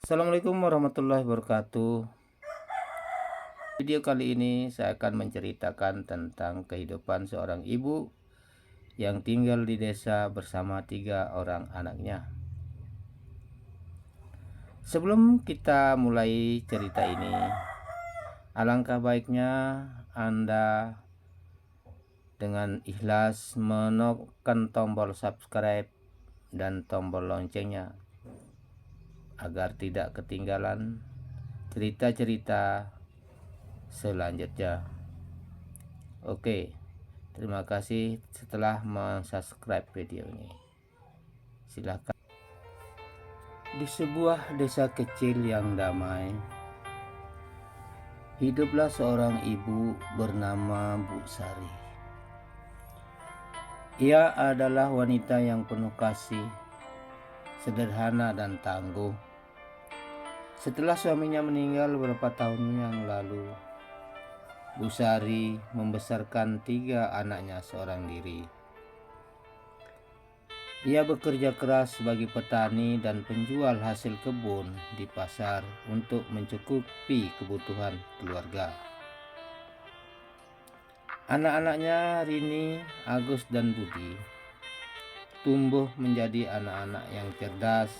Assalamualaikum warahmatullahi wabarakatuh. Video kali ini saya akan menceritakan tentang kehidupan seorang ibu yang tinggal di desa bersama 3 orang anaknya. Sebelum kita mulai cerita ini, alangkah baiknya Anda dengan ikhlas menekan tombol subscribe dan tombol loncengnya agar tidak ketinggalan cerita-cerita selanjutnya. Oke, terima kasih setelah subscribe video ini. Silahkan. Di sebuah desa kecil yang damai, hiduplah seorang ibu bernama Bu Sari. Ia adalah wanita yang penuh kasih, sederhana dan tangguh. Setelah suaminya meninggal beberapa tahun yang lalu, Bu Sari membesarkan 3 anaknya seorang diri. Ia bekerja keras sebagai petani dan penjual hasil kebun di pasar untuk mencukupi kebutuhan keluarga. Anak-anaknya Rini, Agus, dan Budi tumbuh menjadi anak-anak yang cerdas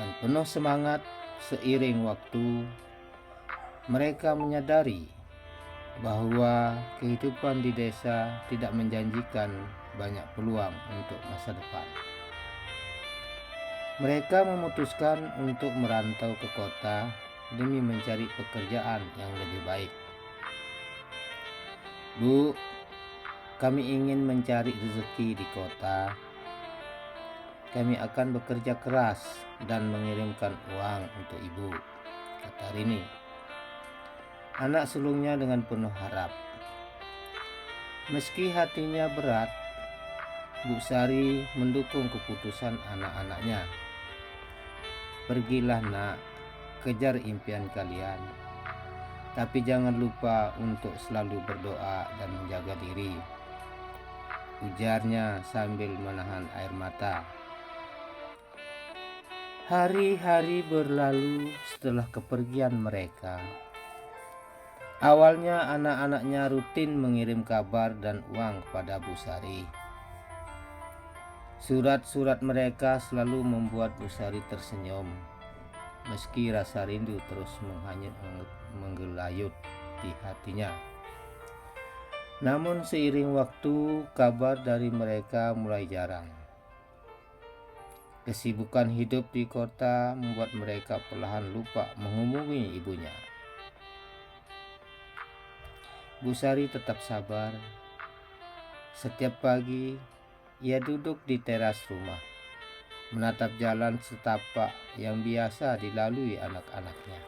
dan penuh semangat. Seiring waktu, mereka menyadari bahwa kehidupan di desa tidak menjanjikan banyak peluang untuk masa depan. Mereka memutuskan untuk merantau ke kota demi mencari pekerjaan yang lebih baik. Bu, kami ingin mencari rezeki di kota. Kami akan bekerja keras dan mengirimkan uang untuk ibu, kata Rini, anak sulungnya dengan penuh harap. Meski hatinya berat, Bu Sari mendukung keputusan anak-anaknya. Pergilah nak, kejar impian kalian. Tapi jangan lupa untuk selalu berdoa dan menjaga diri, ujarnya sambil menahan air mata. Hari-hari berlalu setelah kepergian mereka. Awalnya anak-anaknya rutin mengirim kabar dan uang kepada Bu Sari. Surat-surat mereka selalu membuat Bu Sari tersenyum, meski rasa rindu terus menggelayut di hatinya. Namun seiring waktu, kabar dari mereka mulai jarang. Kesibukan hidup di kota membuat mereka perlahan lupa menghubungi ibunya. Bu Sari tetap sabar. Setiap pagi, ia duduk di teras rumah, menatap jalan setapak yang biasa dilalui anak-anaknya.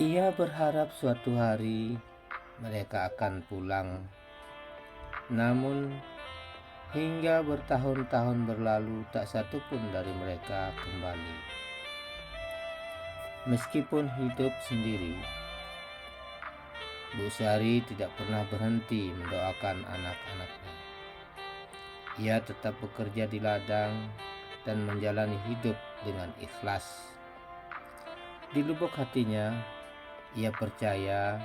Ia berharap suatu hari mereka akan pulang. Namun, hingga bertahun-tahun berlalu, tak satu pun dari mereka kembali. Meskipun hidup sendiri, Bu Sari tidak pernah berhenti mendoakan anak-anaknya. Ia tetap bekerja di ladang dan menjalani hidup dengan ikhlas. Di lubuk hatinya, ia percaya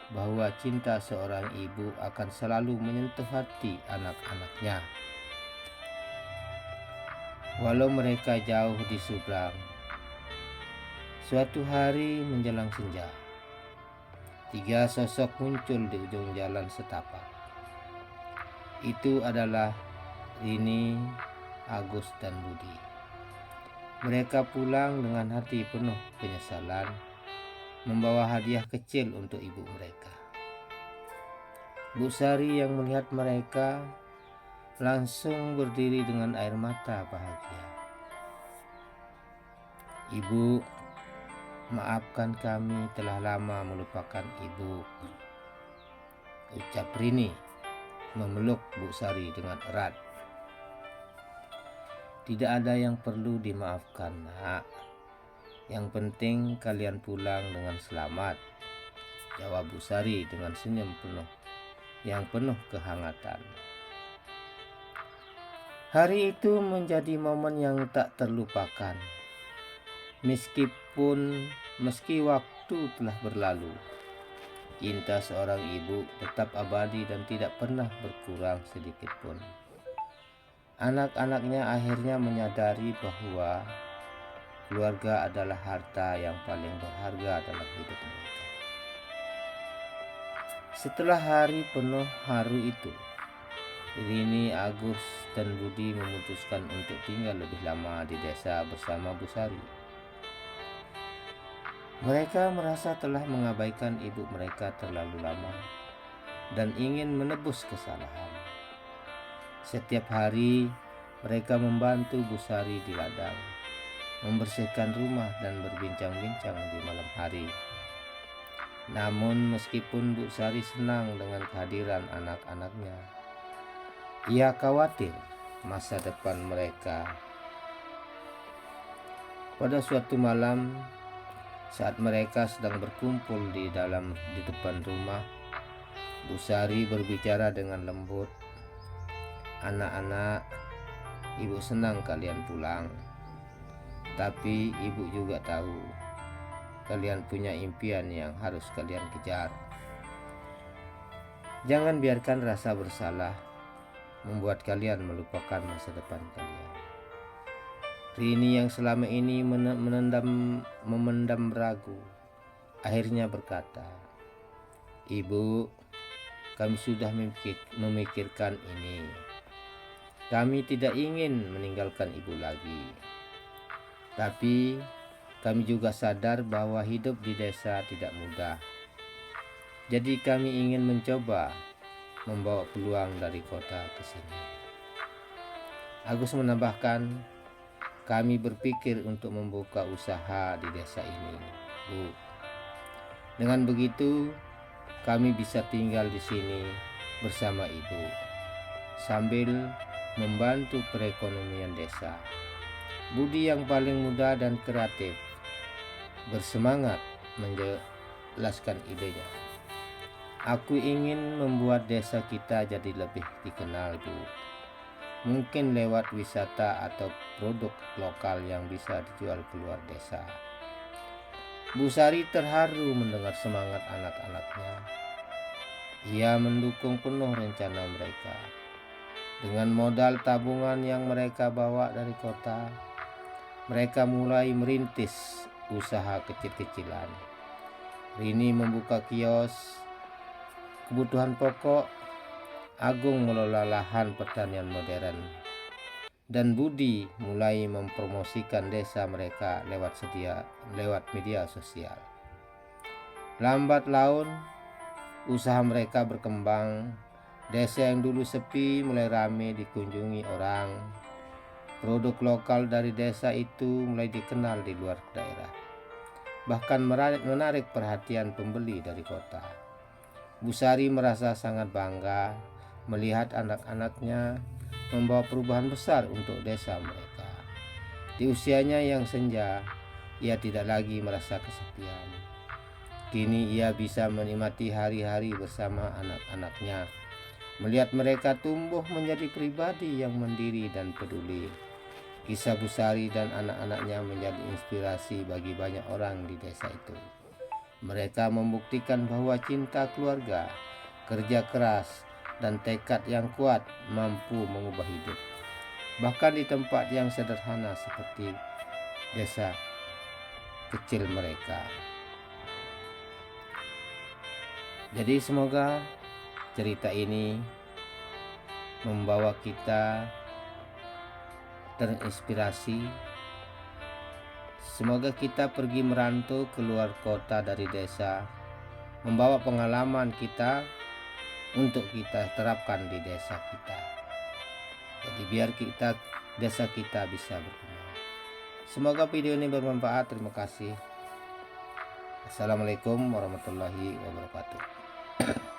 bahwa cinta seorang ibu akan selalu menyentuh hati anak-anaknya. Walau mereka jauh di seberang, suatu hari menjelang senja, 3 sosok muncul di ujung jalan setapak. Itu adalah Rini, Agus, dan Budi. Mereka pulang dengan hati penuh penyesalan, membawa hadiah kecil untuk ibu mereka. Bu Sari yang melihat mereka langsung berdiri dengan air mata bahagia. Ibu, maafkan kami telah lama melupakan ibu, ucap Rini memeluk Bu Sari dengan erat. Tidak ada yang perlu dimaafkan, nak. Yang penting kalian pulang dengan selamat, jawab Bu Sari dengan senyum yang penuh kehangatan. Hari itu menjadi momen yang tak terlupakan. Meski waktu telah berlalu, cinta seorang ibu tetap abadi dan tidak pernah berkurang sedikit pun. Anak-anaknya akhirnya menyadari bahwa keluarga adalah harta yang paling berharga dalam hidup mereka. Setelah hari penuh haru itu, Rini, Agus, dan Budi memutuskan untuk tinggal lebih lama di desa bersama Bu Sari. Mereka merasa telah mengabaikan ibu mereka terlalu lama dan ingin menebus kesalahan. Setiap hari mereka membantu Bu Sari di ladang, membersihkan rumah dan berbincang-bincang di malam hari. Namun meskipun Bu Sari senang dengan kehadiran anak-anaknya, ia khawatir masa depan mereka. Pada suatu malam, saat mereka sedang berkumpul di depan rumah, Bu Sari berbicara dengan lembut. "Anak-anak, ibu senang kalian pulang. Tapi ibu juga tahu kalian punya impian yang harus kalian kejar. Jangan biarkan rasa bersalah membuat kalian melupakan masa depan kalian." Rini yang selama ini memendam ragu, akhirnya berkata, "Ibu, kami sudah memikirkan ini. Kami tidak ingin meninggalkan ibu lagi. Tapi kami juga sadar bahwa hidup di desa tidak mudah. Jadi kami ingin mencoba membawa peluang dari kota ke sini." Agus menambahkan, "Kami berpikir untuk membuka usaha di desa ini, Bu. Dengan begitu, kami bisa tinggal di sini bersama ibu, sambil membantu perekonomian desa." Budi yang paling muda dan kreatif bersemangat menjelaskan idenya. "Aku ingin membuat desa kita jadi lebih dikenal, Bu. Mungkin lewat wisata atau produk lokal yang bisa dijual keluar desa." Bu Sari terharu mendengar semangat anak-anaknya. Ia mendukung penuh rencana mereka. Dengan modal tabungan yang mereka bawa dari kota, mereka mulai merintis usaha kecil-kecilan. Rini membuka kios kebutuhan pokok, Agung mengelola lahan pertanian modern, dan Budi mulai mempromosikan desa mereka lewat media sosial. Lambat laun, usaha mereka berkembang. Desa yang dulu sepi mulai ramai dikunjungi orang. Produk lokal dari desa itu mulai dikenal di luar daerah, bahkan menarik perhatian pembeli dari kota. Bu Sari merasa sangat bangga melihat anak-anaknya membawa perubahan besar untuk desa mereka. Di usianya yang senja, ia tidak lagi merasa kesepian. Kini ia bisa menikmati hari-hari bersama anak-anaknya, melihat mereka tumbuh menjadi pribadi yang mandiri dan peduli. Kisah Bu Sari dan anak-anaknya menjadi inspirasi bagi banyak orang di desa itu. Mereka membuktikan bahwa cinta keluarga, kerja keras, dan tekad yang kuat mampu mengubah hidup, bahkan di tempat yang sederhana seperti desa kecil mereka. Jadi semoga cerita ini membawa kita terinspirasi. Semoga kita pergi merantau keluar kota dari desa, membawa pengalaman kita untuk kita terapkan di desa kita. Jadi biar desa kita bisa berkembang. Semoga video ini bermanfaat. Terima kasih. Assalamualaikum warahmatullahi wabarakatuh.